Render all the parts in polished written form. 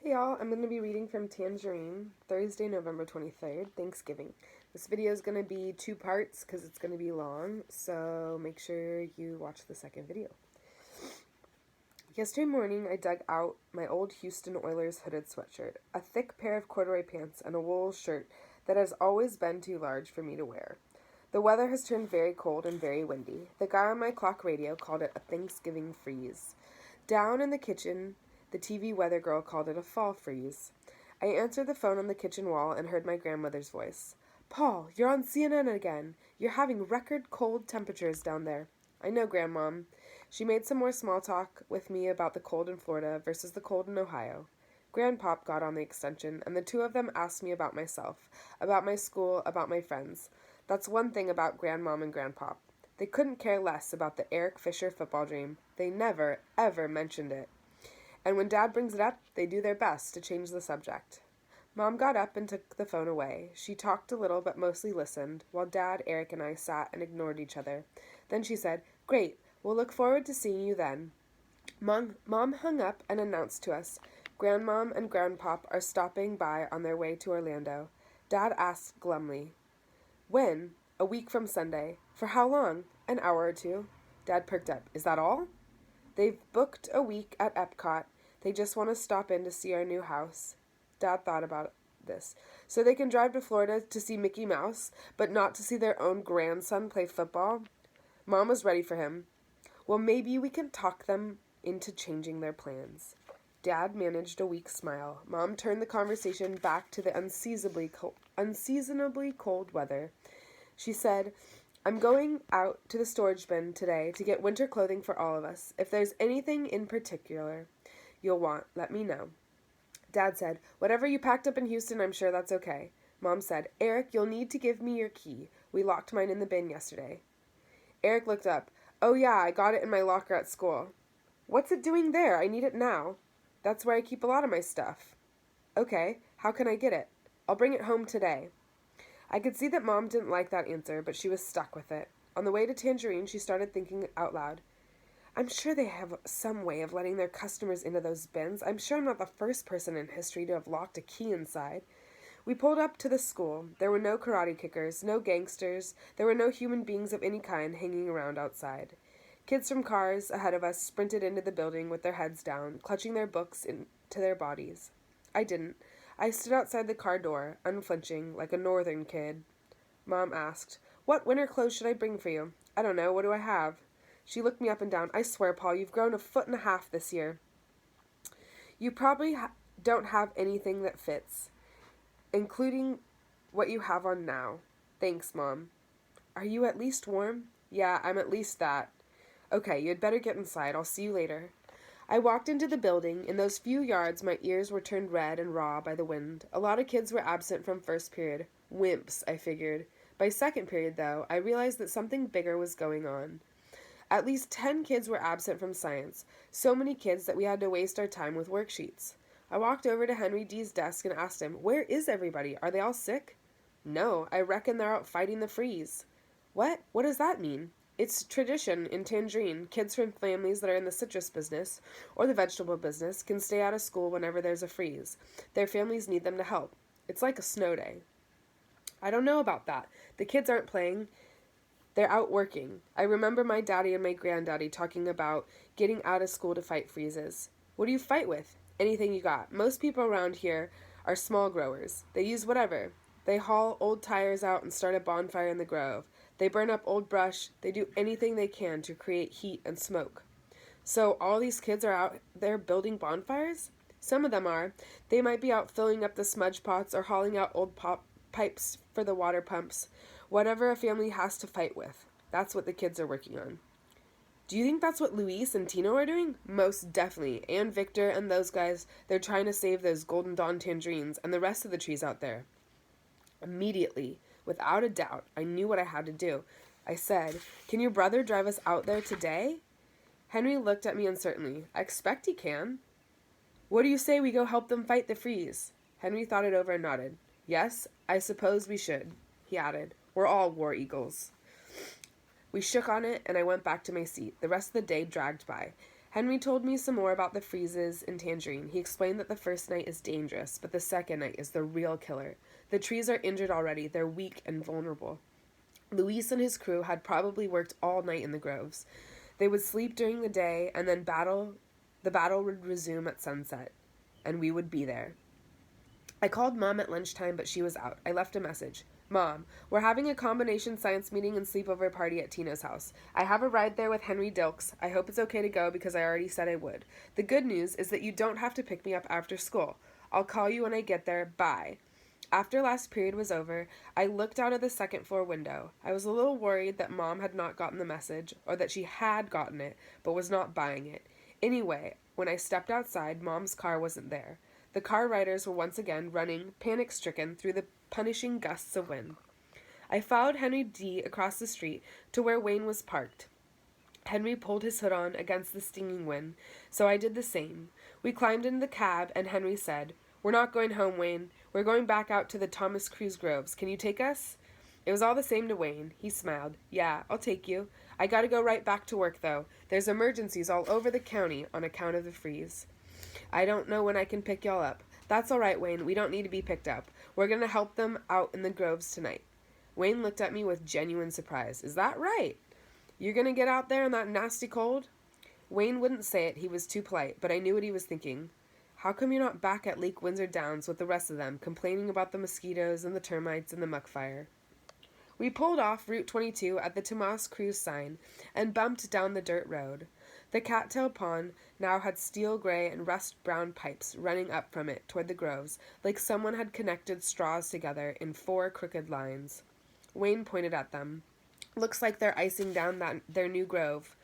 Hey y'all, I'm going to be reading from Tangerine, Thursday, November 23rd, Thanksgiving. This video is going to be two parts because it's going to be long, so make sure you watch the second video. Yesterday morning, I dug out my old Houston Oilers hooded sweatshirt, a thick pair of corduroy pants, and a wool shirt that has always been too large for me to wear. The weather has turned very cold and very windy. The guy on my clock radio called it a Thanksgiving freeze. Down in the kitchen, the TV weather girl called it a fall freeze. I answered the phone on the kitchen wall and heard my grandmother's voice. "Paul, you're on CNN again. You're having record cold temperatures down there." "I know, Grandmom." She made some more small talk with me about the cold in Florida versus the cold in Ohio. Grandpop got on the extension, and the two of them asked me about myself, about my school, about my friends. That's one thing about Grandmom and Grandpop. They couldn't care less about the Eric Fisher football dream. They never, ever mentioned it. And when Dad brings it up, they do their best to change the subject. Mom got up and took the phone away. She talked a little but mostly listened, while Dad, Eric, and I sat and ignored each other. Then she said, "Great, we'll look forward to seeing you then." Mom hung up and announced to us, "Grandmom and Grandpop are stopping by on their way to Orlando." Dad asked glumly, "When?" "A week from Sunday." "For how long?" "An hour or two." Dad perked up. "Is that all?" "They've booked a week at Epcot. They just want to stop in to see our new house." Dad thought about this. "So they can drive to Florida to see Mickey Mouse, but not to see their own grandson play football?" Mom was ready for him. "Well, maybe we can talk them into changing their plans." Dad managed a weak smile. Mom turned the conversation back to the unseasonably cold weather. She said, "I'm going out to the storage bin today to get winter clothing for all of us. If there's anything in particular you'll want, let me know." Dad said, "Whatever you packed up in Houston, I'm sure that's okay." Mom said, "Eric, you'll need to give me your key. We locked mine in the bin yesterday." Eric looked up. "Oh yeah, I got it in my locker at school." "What's it doing there? I need it now." "That's where I keep a lot of my stuff." "Okay, how can I get it?" "I'll bring it home today." I could see that Mom didn't like that answer, but she was stuck with it. On the way to Tangerine, she started thinking out loud. "I'm sure they have some way of letting their customers into those bins. I'm sure I'm not the first person in history to have locked a key inside." We pulled up to the school. There were no karate kickers, no gangsters. There were no human beings of any kind hanging around outside. Kids from cars ahead of us sprinted into the building with their heads down, clutching their books into their bodies. I didn't. I stood outside the car door, unflinching, like a northern kid. Mom asked, "What winter clothes should I bring for you?" "I don't know. What do I have?" She looked me up and down. "I swear, Paul, you've grown 1.5 feet this year. You probably don't have anything that fits, including what you have on now." "Thanks, Mom." "Are you at least warm?" "Yeah, I'm at least that." "Okay, you had better get inside. I'll see you later." I walked into the building. In those few yards, my ears were turned red and raw by the wind. A lot of kids were absent from first period. Wimps, I figured. By second period, though, I realized that something bigger was going on. At least 10 kids were absent from science. So many kids that we had to waste our time with worksheets. I walked over to Henry D's desk and asked him, "Where is everybody? Are they all sick?" "No, I reckon they're out fighting the freeze." "What? What does that mean?" "It's tradition in Tangerine. Kids from families that are in the citrus business or the vegetable business can stay out of school whenever there's a freeze. Their families need them to help. It's like a snow day." "I don't know about that. The kids aren't playing. They're out working. I remember my daddy and my granddaddy talking about getting out of school to fight freezes." "What do you fight with?" "Anything you got. Most people around here are small growers. They use whatever. They haul old tires out and start a bonfire in the grove. They burn up old brush. They do anything they can to create heat and smoke." "So all these kids are out there building bonfires?" "Some of them are. They might be out filling up the smudge pots or hauling out old pipes for the water pumps. Whatever a family has to fight with. That's what the kids are working on." "Do you think that's what Luis and Tino are doing?" "Most definitely. And Victor and those guys, they're trying to save those Golden Dawn tangerines and the rest of the trees out there." Immediately, without a doubt, I knew what I had to do. I said, "Can your brother drive us out there today?" Henry looked at me uncertainly. "I expect he can." "What do you say we go help them fight the freeze?" Henry thought it over and nodded. "Yes, I suppose we should," he added. "We're all war eagles." We shook on it, and I went back to my seat. The rest of the day dragged by. Henry told me some more about the freezes in Tangerine. He explained that the first night is dangerous, but the second night is the real killer. The trees are injured already. They're weak and vulnerable. Luis and his crew had probably worked all night in the groves. They would sleep during the day, and then the battle would resume at sunset, and we would be there. I called Mom at lunchtime, but she was out. I left a message. Mom, we're having a combination science meeting and sleepover party at Tina's house. I have a ride there with Henry Dilks. I hope it's okay to go because I already said I would. The good news is that you don't have to pick me up after school. I'll call you when I get there. Bye. After last period was over, I looked out of the second floor window. I was a little worried that Mom had not gotten the message, or that she had gotten it, but was not buying it. Anyway, when I stepped outside, Mom's car wasn't there. The car riders were once again running, panic-stricken, through the punishing gusts of wind. I followed Henry D. across the street to where Wayne was parked. Henry pulled his hood on against the stinging wind, so I did the same. We climbed into the cab, and Henry said, "We're not going home, Wayne. We're going back out to the Thomas Cruise Groves. Can you take us?" It was all the same to Wayne. He smiled. "Yeah, I'll take you. I gotta go right back to work, though. There's emergencies all over the county on account of the freeze. I don't know when I can pick y'all up." "That's all right, Wayne. We don't need to be picked up. We're going to help them out in the groves tonight." Wayne looked at me with genuine surprise. "Is that right? You're going to get out there in that nasty cold?" Wayne wouldn't say it. He was too polite, but I knew what he was thinking. "How come you're not back at Lake Windsor Downs with the rest of them, complaining about the mosquitoes and the termites and the muck fire?" We pulled off Route 22 at the Tomas Cruise sign and bumped down the dirt road. The cattail pond now had steel gray and rust-brown pipes running up from it toward the groves, like someone had connected straws together in 4 crooked lines. Wayne pointed at them. "Looks like they're icing down their new grove."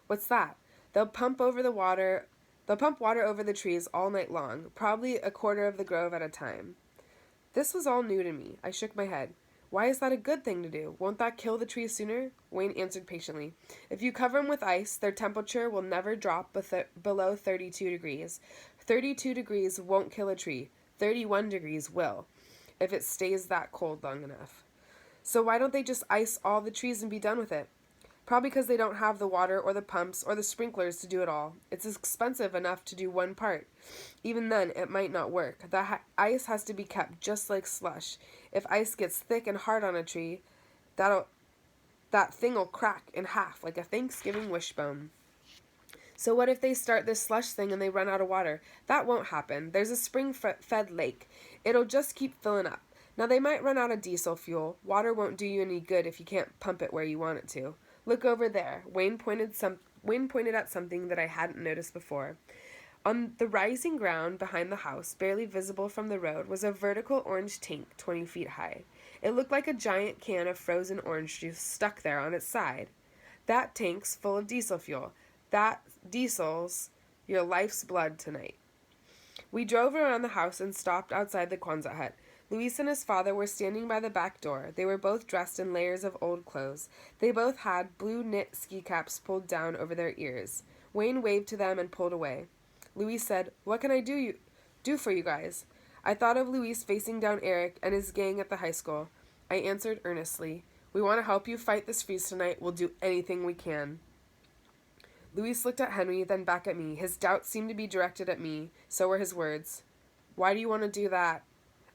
"What's that?" They'll pump water over the trees all night long, probably a quarter of the grove at a time." This was all new to me. I shook my head. "Why is that a good thing to do? Won't that kill the trees sooner?" Wayne answered patiently. "If you cover them with ice, their temperature will never drop below 32 degrees. 32 degrees won't kill a tree. 31 degrees will, if it stays that cold long enough." "So why don't they just ice all the trees and be done with it?" "Probably because they don't have the water or the pumps or the sprinklers to do it all. It's expensive enough to do one part. Even then, it might not work. The ice has to be kept just like slush. If ice gets thick and hard on a tree, that thing'll crack in half like a Thanksgiving wishbone." "So what if they start this slush thing and they run out of water?" "That won't happen. There's a spring-fed lake. It'll just keep filling up. Now they might run out of diesel fuel. Water won't do you any good if you can't pump it where you want it to. Look over there." Wayne pointed at something that I hadn't noticed before. On the rising ground behind the house, barely visible from the road, was a vertical orange tank 20 feet high. It looked like a giant can of frozen orange juice stuck there on its side. "That tank's full of diesel fuel. That diesel's your life's blood tonight." We drove around the house and stopped outside the Quonset hut. Luis and his father were standing by the back door. They were both dressed in layers of old clothes. They both had blue knit ski caps pulled down over their ears. Wayne waved to them and pulled away. Luis said, "What can I do for you guys?" I thought of Luis facing down Eric and his gang at the high school. I answered earnestly, "We want to help you fight this freeze tonight. We'll do anything we can." Luis looked at Henry, then back at me. His doubts seemed to be directed at me. So were his words. "Why do you want to do that?"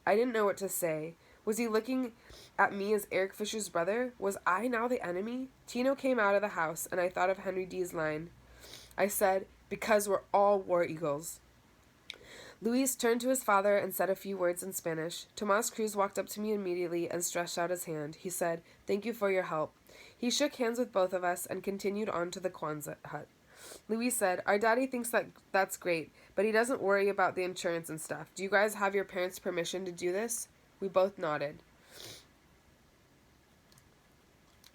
I didn't know what to say. Was he looking at me as Eric Fisher's brother? Was I now the enemy? Tino came out of the house, and I thought of Henry D's line. I said, "Because we're all war eagles." Luis turned to his father and said a few words in Spanish. Tomas Cruz walked up to me immediately and stretched out his hand. He said, "Thank you for your help." He shook hands with both of us and continued on to the Quonset hut. Luis said, "Our daddy thinks that's great, but he doesn't worry about the insurance and stuff. Do you guys have your parents' permission to do this?" We both nodded.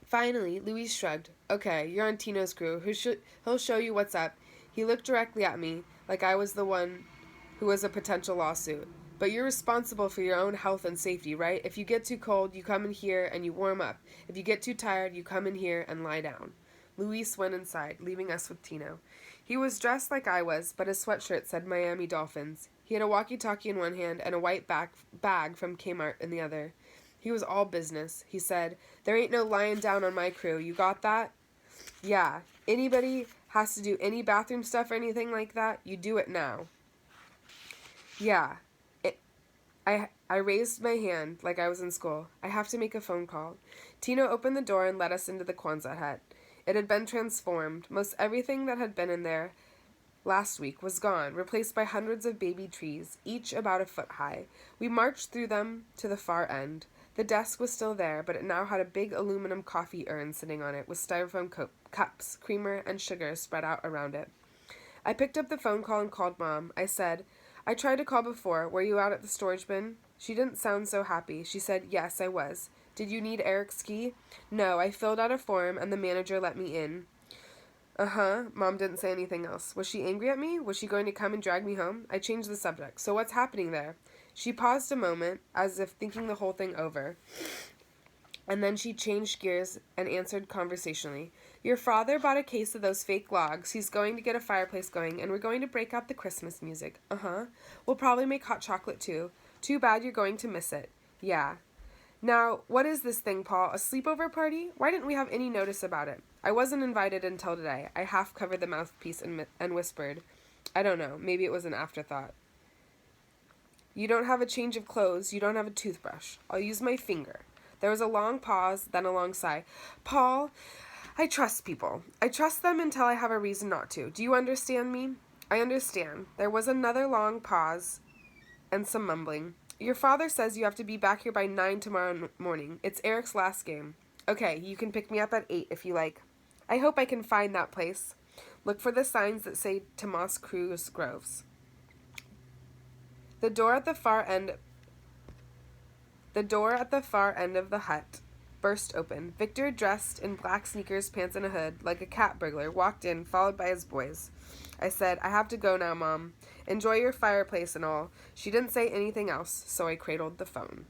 Finally, Luis shrugged. "Okay, you're on Tino's crew. He'll show you what's up." He looked directly at me, like I was the one who was a potential lawsuit. "But you're responsible for your own health and safety, right? If you get too cold, you come in here and you warm up. If you get too tired, you come in here and lie down." Luis went inside, leaving us with Tino. He was dressed like I was, but his sweatshirt said Miami Dolphins. He had a walkie-talkie in one hand and a white bag from Kmart in the other. He was all business. He said, "There ain't no lying down on my crew. You got that?" "Yeah. Anybody has to do any bathroom stuff or anything like that, you do it now. Yeah. I raised my hand like I was in school. I have to make a phone call. Tino opened the door and let us into the Quonset hut. It had been transformed. Most everything that had been in there last week was gone, replaced by hundreds of baby trees, each about a foot high. We marched through them to the far end. The desk was still there, but it now had a big aluminum coffee urn sitting on it with styrofoam cups, creamer, and sugar spread out around it. I picked up the phone call and called Mom. I said, I tried to call before. Were you out at the storage bin? She didn't sound so happy. She said, yes, I was. Did you need Eric's key? No, I filled out a form and the manager let me in. Uh-huh. Mom didn't say anything else. Was she angry at me? Was she going to come and drag me home? I changed the subject. So what's happening there? She paused a moment, as if thinking the whole thing over. And then she changed gears and answered conversationally. Your father bought a case of those fake logs. He's going to get a fireplace going, and we're going to break out the Christmas music. Uh-huh. We'll probably make hot chocolate, too. Too bad you're going to miss it. Yeah. Now, what is this thing, Paul? A sleepover party? Why didn't we have any notice about it? I wasn't invited until today. I half covered the mouthpiece and whispered. I don't know. Maybe it was an afterthought. You don't have a change of clothes. You don't have a toothbrush. I'll use my finger. There was a long pause, then a long sigh. Paul, I trust people. I trust them until I have a reason not to. Do you understand me? I understand. There was another long pause and some mumbling. Your father says you have to be back here by 9 tomorrow morning. It's Eric's last game. Okay, you can pick me up at 8 if you like. I hope I can find that place. Look for the signs that say Tomas Cruz Groves. The door at the far end of the hut burst open. Victor, dressed in black sneakers, pants, and a hood, like a cat burglar, walked in, followed by his boys. I said, I have to go now, Mom. Enjoy your fireplace and all. She didn't say anything else, so I cradled the phone.